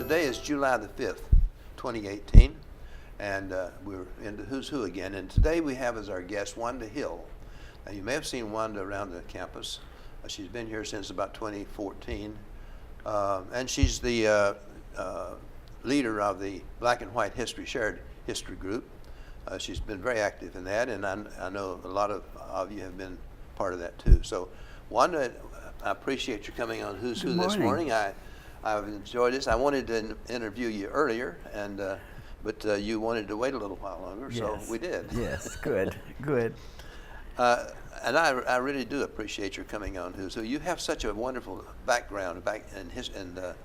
today is July the 5th, 2018, and we're into Who's Who again. And today we have as our guest Wanda Hill. Now, you may have seen Wanda around the campus. She's been here since about 2014, and she's the leader of the Black and White Shared History Group. She's been very active in that, and I know a lot of you have been part of that too. So, Wanda, I appreciate you coming on Who's Who this morning. I've enjoyed this. I wanted to interview you earlier, and but you wanted to wait a little while longer, yes. So we did. Yes, good, good. And I really do appreciate your coming on Who's Who. You have such a wonderful background and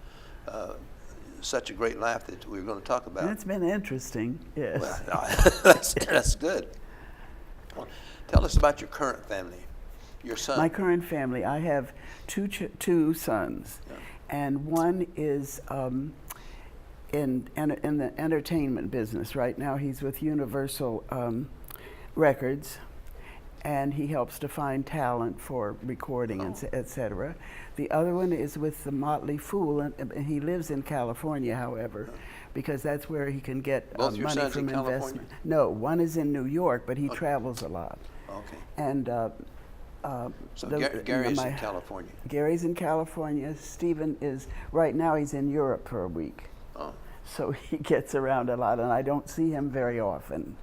such a great life that we're going to talk about. It's been interesting, yes. Well, that's good. Well, tell us about your current family, your son. My current family, I have two sons, yeah. And one is in the entertainment business. Right now he's with Universal Records, and he helps to find talent for recording, etc. The other one is with the Motley Fool, and he lives in California, however, because that's where he can get Both your money sons from in investment. No, one is in New York, but he travels a lot. Okay. And so Gary's in California. Gary's in California. Stephen is, right now he's in Europe for a week. Oh. So he gets around a lot, and I don't see him very often.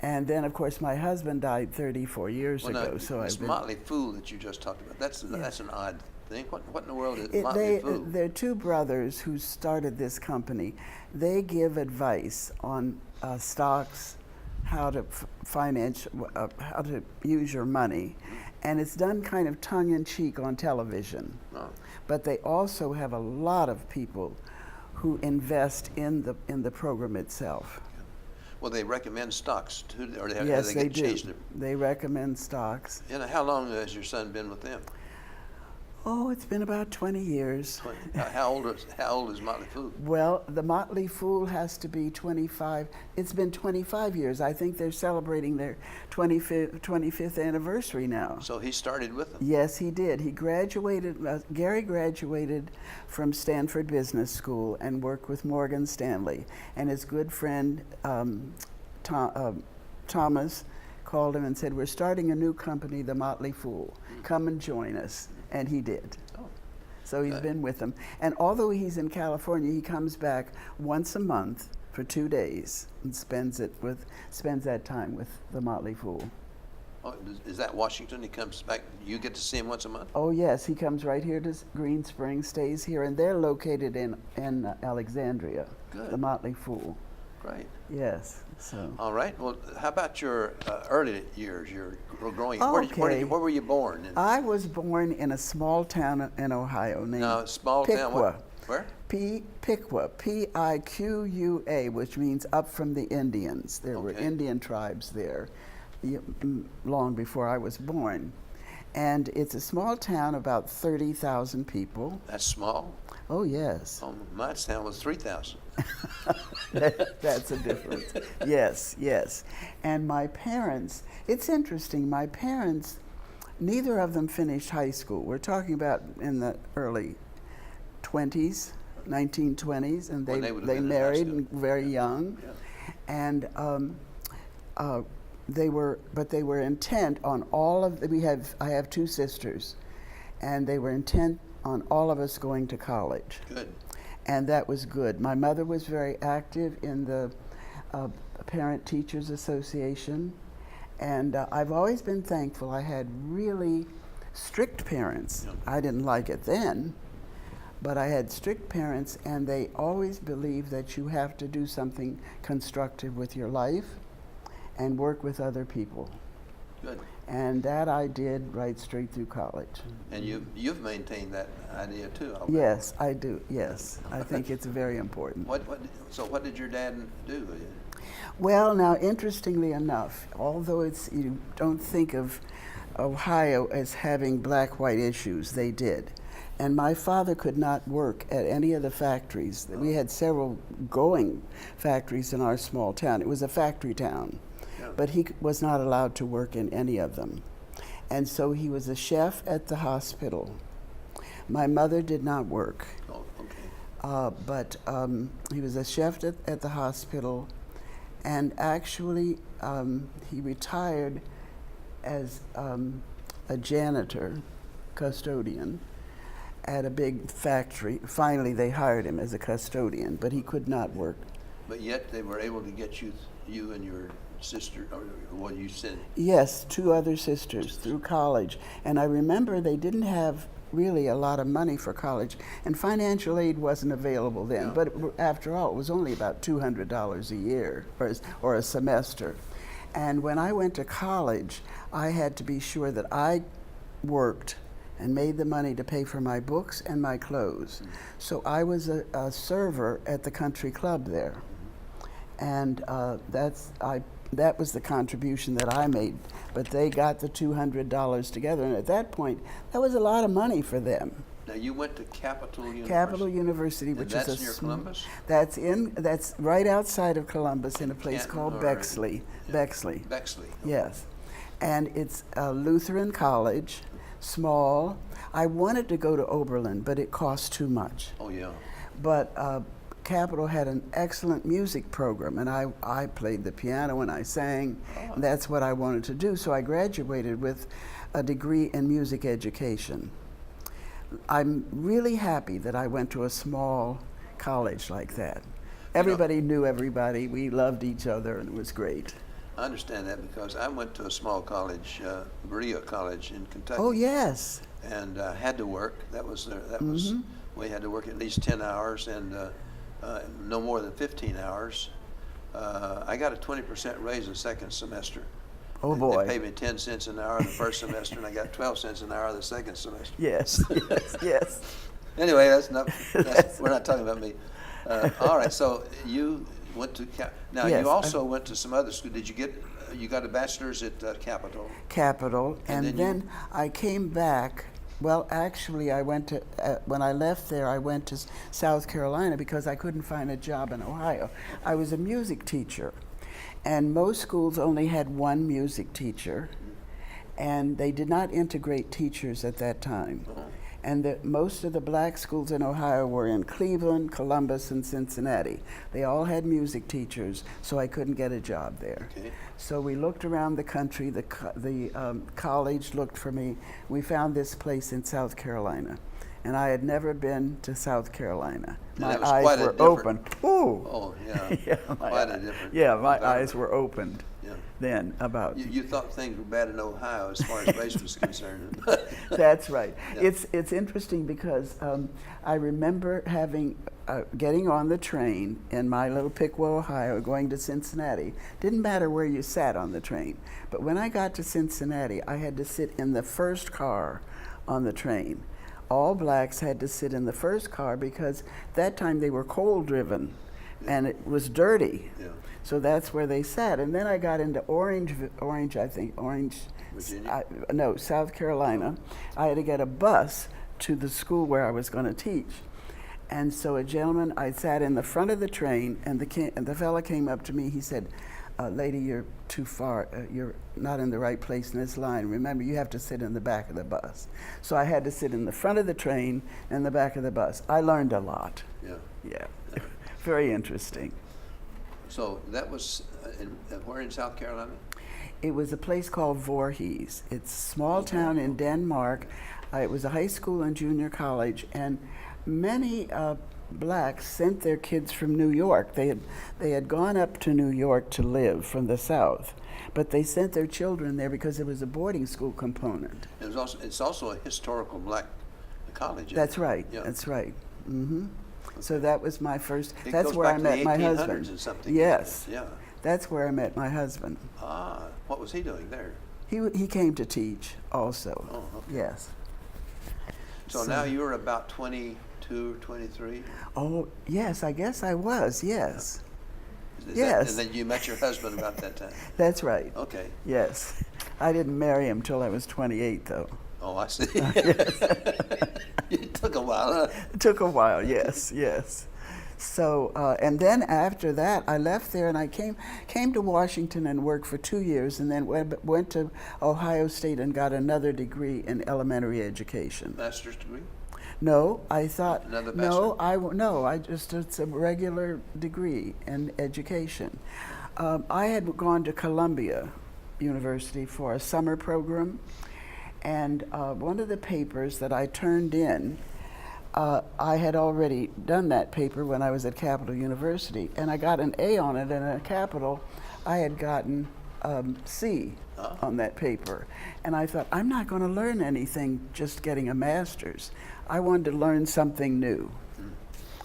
And then, of course, my husband died 34 years ago. So this Motley Fool that you just talked about, that's an odd thing. What in the world is Motley Fool? They're two brothers who started this company. They give advice on stocks, how to finance, how to use your money. And it's done kind of tongue-in-cheek on television. Oh. But they also have a lot of people who invest in the program itself. Well, they recommend stocks too, or yes, they do. Changed They recommend stocks. And how long has your son been with them? Oh, it's been about 20 years. 20. How old is Motley Fool? Well, the Motley Fool has to be 25. It's been 25 years. I think they're celebrating their 25th anniversary now. So he started with them? Yes, he did. He graduated, Gary graduated from Stanford Business School and worked with Morgan Stanley. And his good friend, Thomas, called him and said, "We're starting a new company, the Motley Fool. Come and join us." And he did. Oh. So he's been with them. And although he's in California, he comes back once a month for 2 days and spends that time with the Motley Fool. Oh, is that Washington? He comes back, you get to see him once a month? Oh yes, he comes right here to Green Springs, stays here, and they're located in Alexandria. Good. The Motley Fool. Great. Yes. So. All right. Well, how about your early years? Your growing. Okay. Where were you born? I was born in a small town in Ohio named town. What? Where? Piqua. P-I-Q-U-A, which means up from the Indians. There were Indian tribes there long before I was born. And it's a small town, about 30,000 people. That's small? Oh, yes. Oh, my town was 3,000. That's a difference. Yes, yes. And my parents, it's interesting, my parents, neither of them finished high school. We're talking about in the early 20s, 1920s, and they married very young. Yeah. And they were intent on all of, I have two sisters, and they were intent on all of us going to college. Good. And that was good. My mother was very active in the Parent Teachers Association, and I've always been thankful. I had really strict parents. Yeah. I didn't like it then, but I had strict parents, and they always believed that you have to do something constructive with your life and work with other people. Good. And that I did right straight through college. And you've maintained that idea too. Yes, I do. Yes, I think it's very important. So what did your dad do? Well, now, interestingly enough, although you don't think of Ohio as having black-white issues, they did. And my father could not work at any of the factories. We had several going factories in our small town. It was a factory town. But he was not allowed to work in any of them. And so he was a chef at the hospital. My mother did not work. Oh, but he was a chef at the hospital, and actually he retired as a janitor, custodian, at a big factory. Finally, they hired him as a custodian, but he could not work. But yet they were able to get you and your sister, or what you said. Yes, 2 other sisters through college. And I remember they didn't have really a lot of money for college, and financial aid wasn't available then. Yeah. But after all, it was only about $200 a year or a semester. And when I went to college, I had to be sure that I worked and made the money to pay for my books and my clothes. So I was a server at the country club there. And that was the contribution that I made. But they got the $200 together, and at that point, that was a lot of money for them. Now you went to Capital University. Capital University, which and is that's near Columbus? That's right outside of Columbus in a place Canton called or- Bexley. Yeah. Bexley. Bexley. Okay. Yes. And it's a Lutheran college, small. I wanted to go to Oberlin, but it cost too much. Oh yeah. But Capital had an excellent music program, and I played the piano and I sang. Oh. And that's what I wanted to do. So I graduated with a degree in music education. I'm really happy that I went to a small college like that. Everybody knew everybody. We loved each other, and it was great. I understand that because I went to a small college, Berea College in Kentucky. Oh, yes. And had to work. That was we had to work at least 10 hours and no more than 15 hours. I got a 20% raise the second semester. Oh, They boy. paid me 10 cents an hour the first semester, and I got 12 cents an hour the second semester. Yes, yes, yes. Anyway, we're not talking about me. All right, so you went to now. Yes, you also went to some other school. Did you get? You got a bachelor's at Capital. Capital, And and then then I came back. Well, actually, I went to, when I left there, I went to South Carolina because I couldn't find a job in Ohio. I was a music teacher, and most schools only had one music teacher, and they did not integrate teachers at that time. And most of the black schools in Ohio were in Cleveland, Columbus, and Cincinnati. They all had music teachers, so I couldn't get a job there. Okay. So we looked around the country. The college looked for me. We found this place in South Carolina, and I had never been to South Carolina. And My that was eyes quite a were different- open. Ooh. Oh yeah. Yeah, Quite a different. Yeah, my environment. eyes were opened Yeah. then about. You thought things were bad in Ohio as far as race was concerned. That's right. Yeah. It's interesting because I remember getting on the train in my little Piqua, Ohio, going to Cincinnati. Didn't matter where you sat on the train, but when I got to Cincinnati, I had to sit in the first car on the train. All blacks had to sit in the first car because that time they were coal driven, and it was dirty. Yeah. So that's where they sat. And then I got into Orange, Virginia? No, South Carolina. I had to get a bus to the school where I was going to teach. And so I sat in the front of the train, and the fella came up to me. He said, lady, you're too far. You're not in the right place in this line. Remember, you have to sit in the back of the bus. So I had to sit in the front of the train and the back of the bus. I learned a lot. Yeah. Yeah, very interesting. So that was where in South Carolina? It was a place called Voorhees. It's a small town in Denmark. It was a high school and junior college, and many blacks sent their kids from New York. They had gone up to New York to live from the South, but they sent their children there because there was a boarding school component. It's also a historical black college. Isn't That's it? right. Yeah. That's right. Mm-hmm. So that was my first. It That's goes where back I to met the my 1800s husband. and something. Yes. Yeah. That's where I met my husband. Ah, what was he doing there? He came to teach also. Oh, okay. Yes. So now you were about 22 or 23? Oh, yes, I guess I was, yes. Is Yes. and then you met your husband about that time? That's right. Okay. Yes. I didn't marry him till I was 28, though. Oh, I see. It took a while, huh? It took a while, yes, yes. So, and then after that, I left there and I came to Washington and worked for 2 years, and then went to Ohio State and got another degree in elementary education. Master's degree? No, I thought, Another no, bachelor? I just, it's a regular degree in education. I had gone to Columbia University for a summer program, and one of the papers that I turned in, I had already done that paper when I was at Capital University, and I got an A on it, and at Capital, I had gotten C on that paper. And I thought, I'm not going to learn anything just getting a master's. I wanted to learn something new.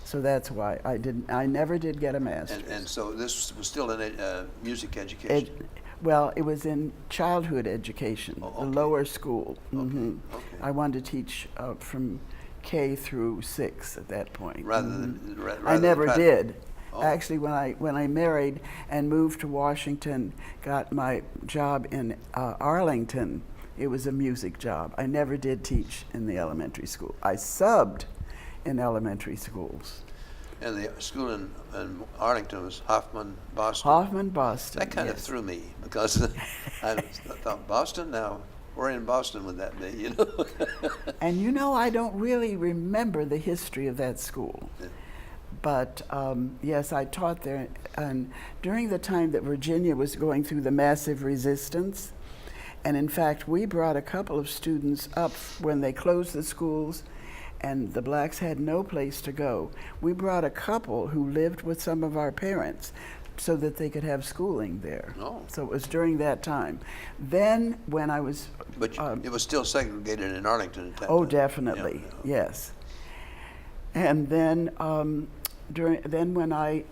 So that's why I never did get a master's. And so this was still in music education? Well, it was in childhood education, Oh, okay. the lower school. Okay. I wanted to teach from K through 6 at that point. Rather than I never did. Oh. Actually, when I married and moved to Washington, got my job in Arlington, it was a music job. I never did teach in the elementary school. I subbed in elementary schools. And the school in Arlington was Hoffman, Boston? Hoffman, Boston. That kind of yes. threw me, because I thought, Boston? Now, where in Boston would that be, you know? And you know, I don't really remember the history of that school. Yeah. But yes, I taught there. And during the time that Virginia was going through the massive resistance, and in fact, we brought a couple of students up when they closed the schools and the blacks had no place to go. We brought a couple who lived with some of our parents so that they could have schooling there. Oh. So it was during that time. Then when I was... But it was still segregated in Arlington at that Oh, time. definitely, Yeah. yes. And then when I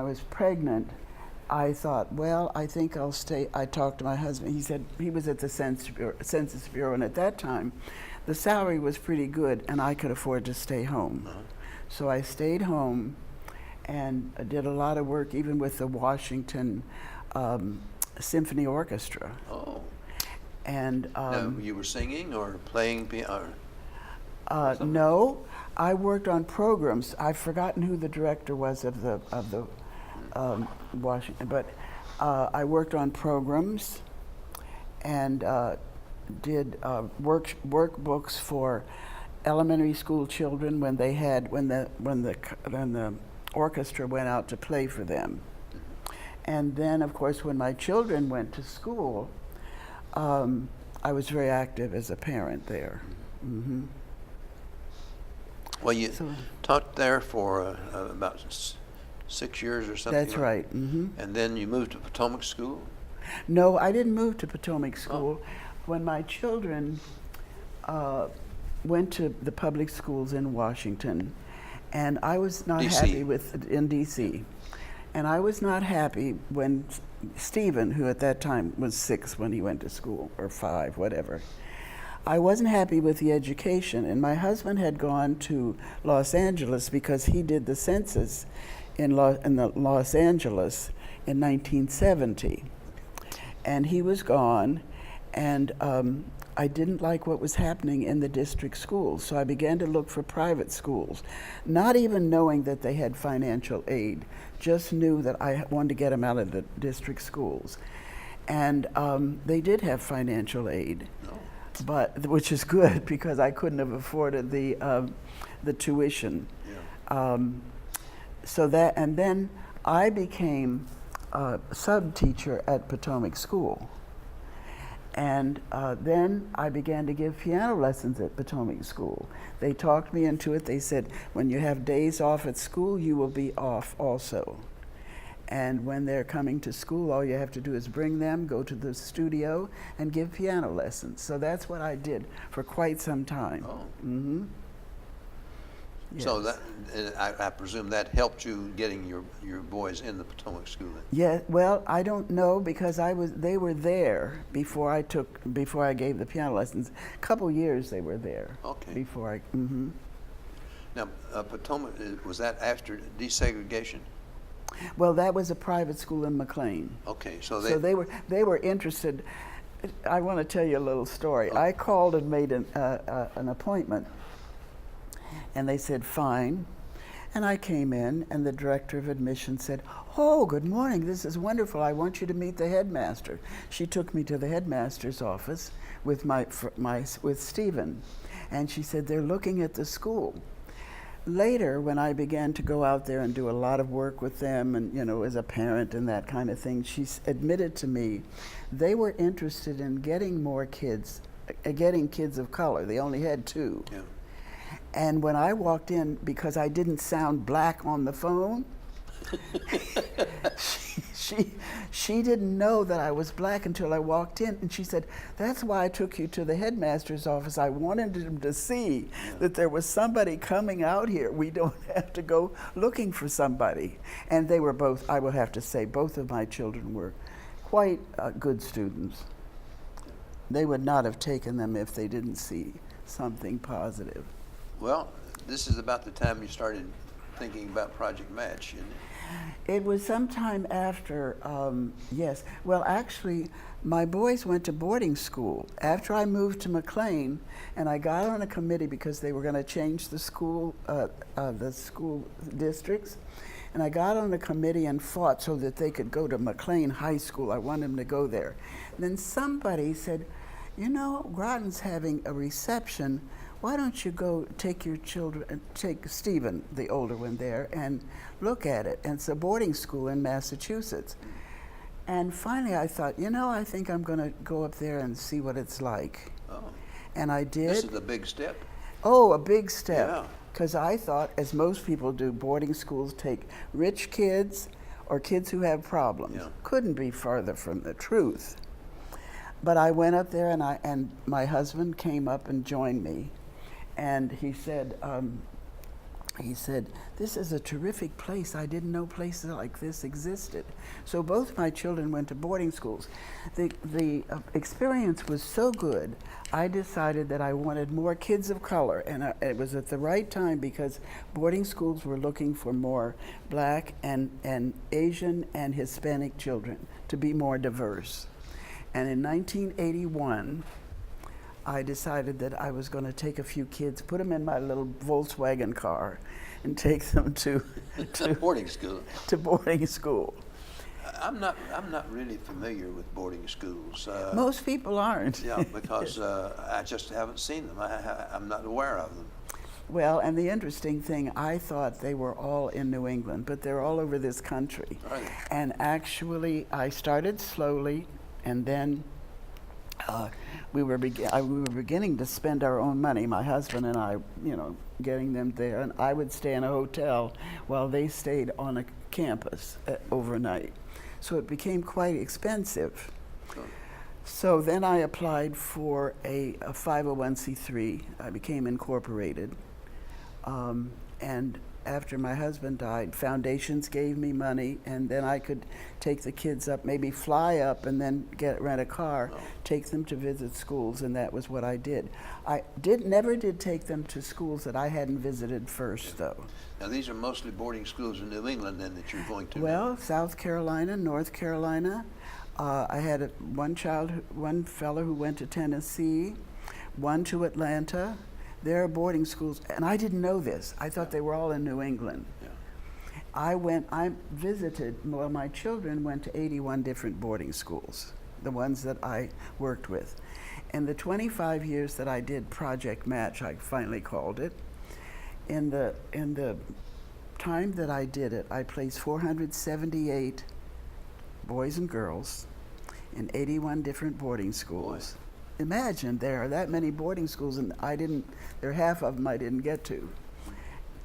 was pregnant, I thought, well, I think I'll stay. I talked to my husband. He said he was at the Census Bureau, and at that time, the salary was pretty good, and I could afford to stay home. Uh-huh. So I stayed home and did a lot of work, even with the Washington Symphony Orchestra. Oh. And Now, you were singing or playing piano? no, I worked on programs. I've forgotten who the director was of the Washington, but I worked on programs and did workbooks for elementary school children when the orchestra went out to play for them. And then, of course, when my children went to school, I was very active as a parent there. Mm-hmm. Well, you taught there for about 6 years or something? That's right. Mm-hmm. And then you moved to Potomac School? No, I didn't move to Potomac School. When my children went to the public schools in Washington, and I was not happy in D.C. And I was not happy when Stephen, who at that time was 6 when he went to school, or 5, whatever. I wasn't happy with the education, and my husband had gone to Los Angeles because he did the census in Los Angeles in 1970. And he was gone, and I didn't like what was happening in the district schools, so I began to look for private schools, not even knowing that they had financial aid, just knew that I wanted to get them out of the district schools. And they did have financial aid. But which is good because I couldn't have afforded the tuition. Yeah. And then I became a sub teacher at Potomac School, and then I began to give piano lessons at Potomac School. They talked me into it. They said, when you have days off at school, you will be off also. And when they're coming to school, all you have to do is bring them, go to the studio, and give piano lessons. So that's what I did for quite some time. Oh. Mm-hmm. So Yes. that, I presume that helped you getting your boys in the Potomac School then? Yeah, well, I don't know because they were there before I gave the piano lessons. A couple years they were there. Okay. Before I. Mm-hmm. Now, Potomac, was that after desegregation? Well, that was a private school in McLean. Okay, so So they were interested. I want to tell you a little story. I called and made an appointment, and they said fine. And I came in, and the director of admissions said, "Oh, good morning, this is wonderful. I want you to meet the headmaster." She took me to the headmaster's office with with Stephen, and she said, "They're looking at the school." Later, when I began to go out there and do a lot of work with them, and as a parent and that kind of thing, she admitted to me they were interested in getting more kids, getting kids of color. They only had 2. Yeah. And when I walked in, because I didn't sound black on the phone, she didn't know that I was black until I walked in, and she said, "That's why I took you to the headmaster's office. I wanted him to see that there was somebody coming out here. We don't have to go looking for somebody." And they were both, I will have to say, both of my children were quite good students. They would not have taken them if they didn't see something positive. Well, this is about the time you started thinking about Project Match, isn't it? It was sometime after, yes. Well, actually, my boys went to boarding school. After I moved to McLean, and I got on a committee because they were going to change the school districts, and I got on a committee and fought so that they could go to McLean High School. I wanted them to go there. And then somebody said, Groton's having a reception. Why don't you go take your children, take Stephen, the older one, there, and look at it? And it's a boarding school in Massachusetts. And finally I thought, I think I'm going to go up there and see what it's like. Oh. And I did. This is a big step. Oh, a big step. Yeah. Because I thought, as most people do, boarding schools take rich kids or kids who have problems. Yeah. Couldn't be farther from the truth. But I went up there, and my husband came up and joined me. And he said, "This is a terrific place. I didn't know places like this existed." So both my children went to boarding schools. The experience was so good, I decided that I wanted more kids of color. And it was at the right time because boarding schools were looking for more black and Asian and Hispanic children to be more diverse. And in 1981, I decided that I was going to take a few kids, put them in my little Volkswagen car, and take them to Boarding school. to boarding school. I'm not really familiar with boarding schools. Most people aren't. Yeah, because I just haven't seen them. I'm not aware of them. Well, and the interesting thing, I thought they were all in New England, but they're all over this country. Are they? And actually, I started slowly, and then we were beginning to spend our own money, my husband and I, getting them there. And I would stay in a hotel while they stayed on a campus overnight. So it became quite expensive. Sure. So then I applied for a 501c3. I became incorporated. And after my husband died, foundations gave me money, and then I could take the kids up, maybe fly up, and then rent a car, take them to visit schools, and that was what I did. I never did take them to schools that I hadn't visited first, though. Now these are mostly boarding schools in New England, then, that you're going to. Well, South Carolina, North Carolina. I had one fellow who went to Tennessee, one to Atlanta. There are boarding schools, and I didn't know this. I thought they were all in New England. Yeah. I visited, well, my children went to 81 different boarding schools, the ones that I worked with. In the 25 years that I did Project Match, I finally called it, in the time that I did it, I placed 478 boys and girls in 81 different boarding schools. Boy. Imagine there are that many boarding schools, and there are half of them I didn't get to.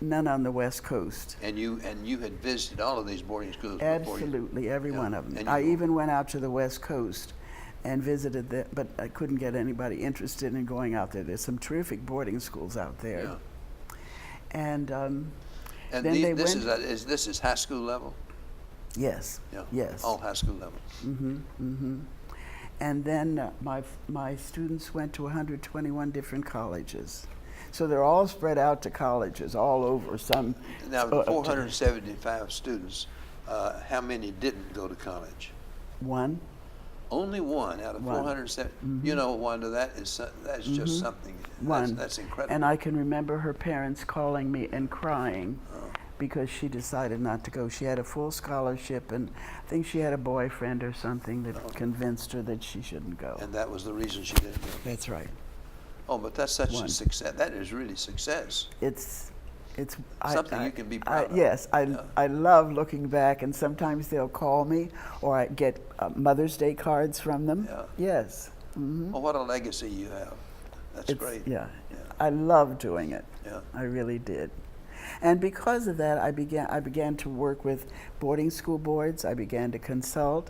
None on the West Coast. And you had visited all of these boarding schools before? Absolutely, every one of them. I even went out to the West Coast and visited them, but I couldn't get anybody interested in going out there. There's some terrific boarding schools out there. Yeah. And then this is high school level? Yes. Yeah. Yes. All high school level. Mm-hmm. Mm-hmm. And then my students went to 121 different colleges. So they're all spread out to colleges all over. Some. Now, the 475 students, how many didn't go to college? One. Only one out of 470. Mm-hmm. Wanda, that's just something. One. That's incredible. And I can remember her parents calling me and crying because she decided not to go. She had a full scholarship, and I think she had a boyfriend or something that convinced her that she shouldn't go. And that was the reason she didn't go. That's right. Oh, but that's such One. a success. That is really success. It's Something you can be proud of. Yes, Yeah. I love looking back, and sometimes they'll call me, or I get Mother's Day cards from them. Yeah. Yes. Mm-hmm. Well, what a legacy you have. That's great. Yeah. Yeah. I love doing it. Yeah. I really did. And because of that, I began to work with boarding school boards. I began to consult,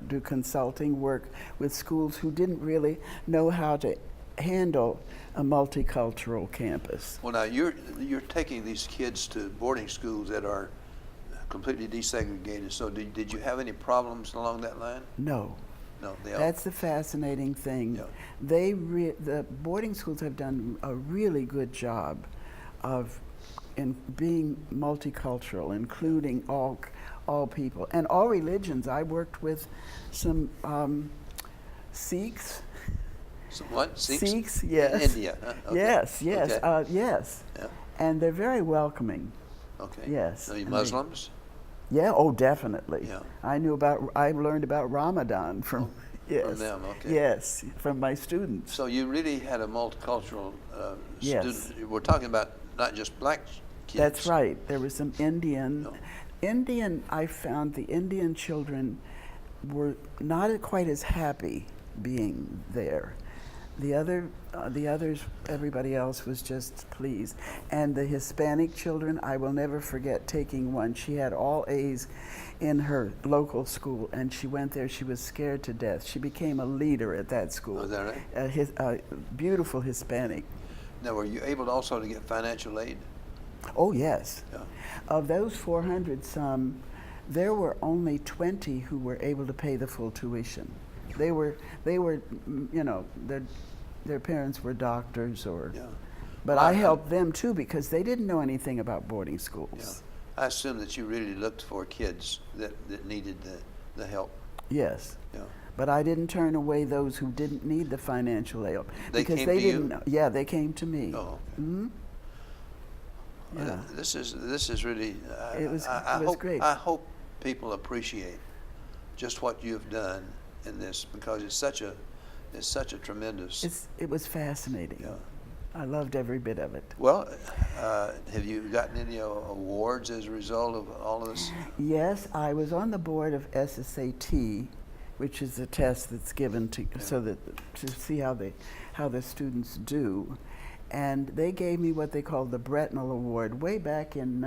do consulting work with schools who didn't really know how to handle a multicultural campus. Well, now you're taking these kids to boarding schools that are completely desegregated. So did you have any problems along that line? No. No. That's the fascinating thing. Yeah. The boarding schools have done a really good job of in being multicultural, including all people and all religions. I worked with some Sikhs. So what? Sikhs, yes. In India, huh? Okay. Yes, yes, Okay. yes. Yeah. And they're very welcoming. Okay. Yes. Are you And Muslims? Yeah, oh, definitely. Yeah. I learned about Ramadan from, yes. From them, okay. Yes, from my students. So you really had a multicultural Yes. student. We're talking about not just black kids. That's right. There was some Indian. No. I found the Indian children were not quite as happy being there. The others, everybody else was just pleased. And the Hispanic children, I will never forget taking one. She had all A's in her local school, and she went there. She was scared to death. She became a leader at that school. Oh, is that right? A beautiful Hispanic. Now, were you able also to get financial aid? Oh, yes. Yeah. Of those 400 some, there were only 20 who were able to pay the full tuition. They were, you know, their parents were doctors or, Yeah. but Well, I helped them too because they didn't know anything about boarding Yeah. schools. I assume that you really looked for kids that needed the help. Yes. Yeah. But I didn't turn away those who didn't need the financial help. They because came they to you? didn't know. Yeah, they came to me. Oh, okay. Hmm. Yeah. This is really. It was hope, great. I hope people appreciate just what you've done in this because it's such a tremendous. It was fascinating. Yeah. I loved every bit of it. Well, have you gotten any awards as a result of all of this? Yes, I was on the board of SSAT, which is a test that's given to see how the students do, and they gave me what they called the Bretnell Award way back in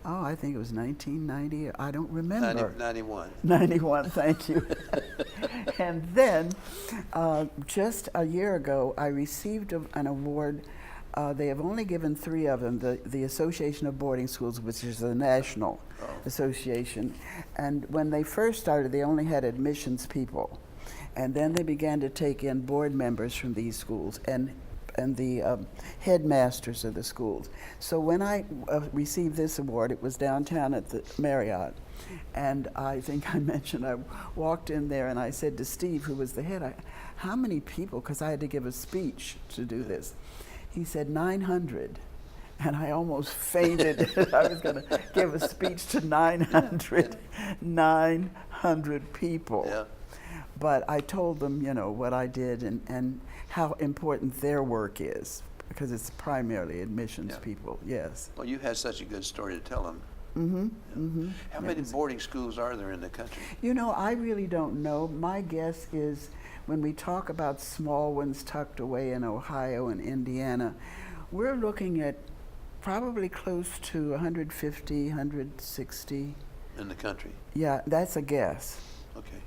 I think it was 1990. I don't remember. 91. 91, thank you. And then, just a year ago, I received an award. They have only given 3 of them, the Association of Boarding Schools, which is the national association. And when they first started, they only had admissions people. And then they began to take in board members from these schools and the headmasters of the schools. So when I received this award, it was downtown at the Marriott. And I think I mentioned I walked in there and I said to Steve, who was the head, how many people, because I had to give a speech to do this. He said 900. And I almost fainted. I was going to give a speech to 900 people. Yeah. But I told them, you know, what I did and how important their work is, because it's primarily admissions people, yes. Well, you had such a good story to tell them. Mm-hmm, mm-hmm. How many boarding schools are there in the country? You know, I really don't know. My guess is when we talk about small ones tucked away in Ohio and Indiana, we're looking at probably close to 150, 160. In the country? Yeah, that's a guess. Okay.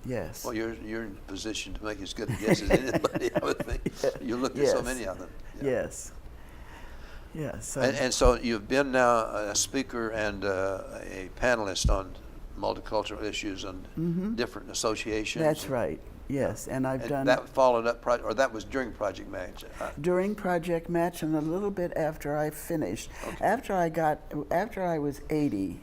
Yes. Well, you're in a position to make as good a guess as anybody, I would think. You looked at so many of them. Yeah. Yes. Yes. And so you've been now a speaker and a panelist on multicultural issues on different associations. That's right. Yes, and I've done that followed up, or that was during Project Match. During Project Match, and a little bit after I finished. Okay. After I was 80,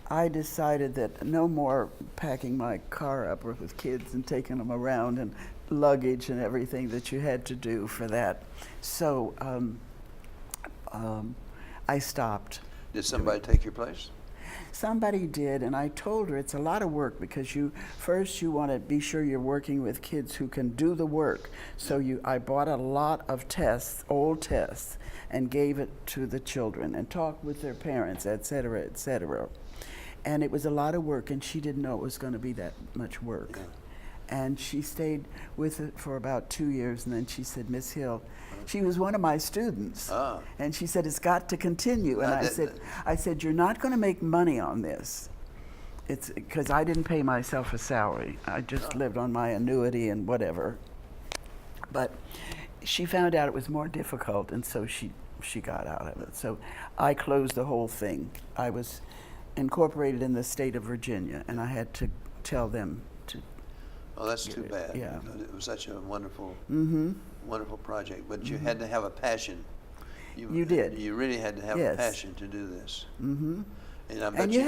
I decided that no more packing my car up with kids and taking them around and luggage and everything that you had to do for that. So I stopped. Did somebody take your place? Somebody did, and I told her it's a lot of work because you want to be sure you're working with kids who can do the work. So I bought a lot of tests, old tests, and gave it to the children and talked with their parents, et cetera, et cetera. And it was a lot of work, and she didn't know it was going to be that much work. Yeah. And she stayed with it for about 2 years, and then she said, Miss Hill, she was one of my students, and she said, it's got to continue. And I said, you're not going to make money on this. It's because I didn't pay myself a salary. I just lived on my annuity and whatever. But she found out it was more difficult, and so she got out of it. So I closed the whole thing. I was incorporated in the state of Virginia, and I had to tell them to. Oh, that's too bad. Yeah. It was such a wonderful, wonderful project, but you had to have a passion. You did. You really had to have a passion to do this. Mm-hmm. And I bet And you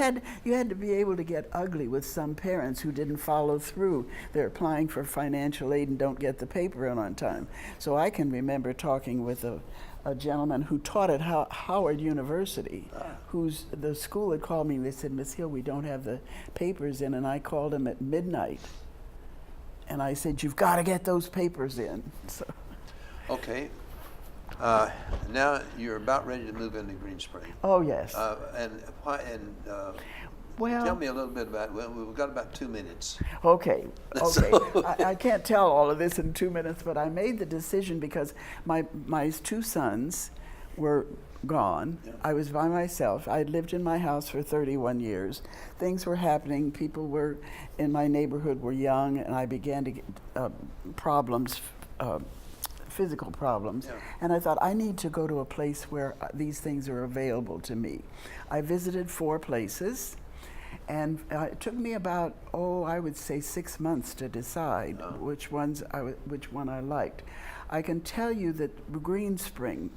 had to be able to get ugly with some parents who didn't follow through. They're applying for financial aid and don't get the paper in on time. So I can remember talking with a gentleman who taught at Howard University, the school had called me and they said, Miss Hill, we don't have the papers in, and I called him at midnight. And I said, you've got to get those papers in. So. Okay. Now you're about ready to move into Green Spring. Oh, yes. Well, tell me a little bit about, we've got about 2 minutes. Okay. So I can't tell all of this in 2 minutes, but I made the decision because my 2 sons were gone. Yeah. I was by myself. I had lived in my house for 31 years. Things were happening. People were in my neighborhood were young, and I began to get problems, physical problems. Yeah. And I thought, I need to go to a place where these things are available to me. I visited 4 places, and it took me about, I would say 6 months to decide which one I liked. I can tell you that Green Spring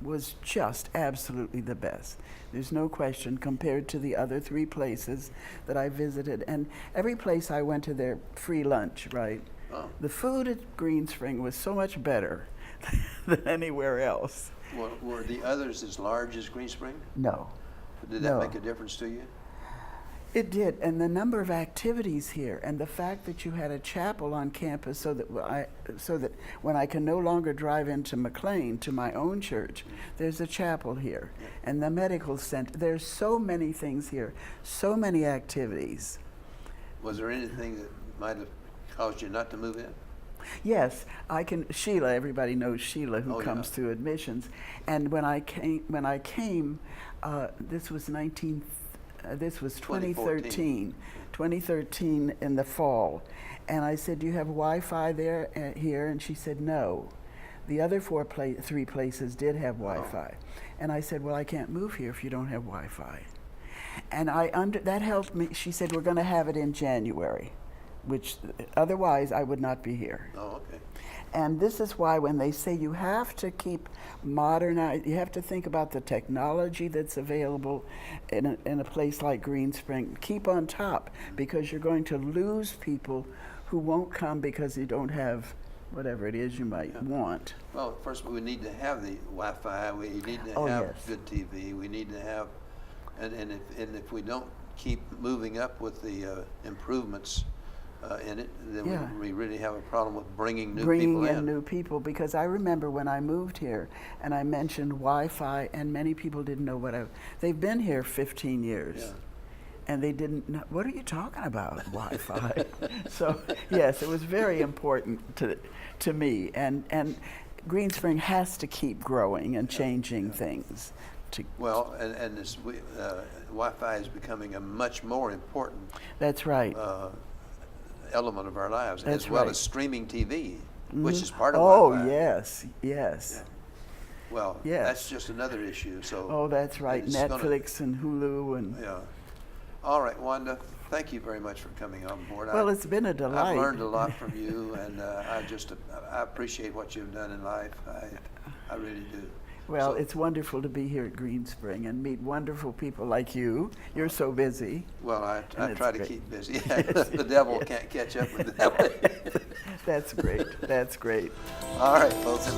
was just absolutely the best. There's no question compared to the other 3 places that I visited. And every place I went to their free lunch, right? Oh. The food at Green Spring was so much better than anywhere else. Were the others as large as Green Spring? No. Did that make a difference to you? It did, and the number of activities here, and the fact that you had a chapel on campus, so that when I can no longer drive into McLean to my own church, there's a chapel here, and the medical center. There's so many things here, so many activities. Was there anything that might have caused you not to move in? Yes, Sheila, everybody knows Sheila, who comes to admissions, and when I came, this was 2013. 2013 in the fall. And I said, do you have Wi-Fi there here? And she said, no. The other 3 places did have Wi-Fi. And I said, well, I can't move here if you don't have Wi-Fi. And that helped me. She said, we're going to have it in January, which otherwise I would not be here. Oh, okay. And this is why when they say you have to keep modernized, you have to think about the technology that's available in a place like Green Spring. Keep on top, because you're going to lose people who won't come because you don't have whatever it is you might want. Well, first we need to have the Wi-Fi. We need to have good TV. We need to have, and if we don't keep moving up with the improvements in it, then we really have a problem with bringing people in. New people, because I remember when I moved here and I mentioned Wi-Fi, and many people didn't know they've been here 15 years. And they didn't know, what are you talking about, Wi-Fi? So yes, it was very important to me, and Green Spring has to keep growing and changing things. Well, and this Wi-Fi is becoming a much more important. That's right. Element of our lives, That's as well right. as streaming TV, which is part of Wi-Fi. Yes. Yeah. Well, that's just another issue. So. That's right. Netflix and Hulu and. Yeah. All right, Wanda. Thank you very much for coming on board. Well, it's been a delight. I've learned a lot from you, and I appreciate what you've done in life. I really do. Well, it's wonderful to be here at Green Spring and meet wonderful people like you. You're so busy. Well, I try to keep busy. The devil can't catch up with the devil. That's great. That's great. All right, folks.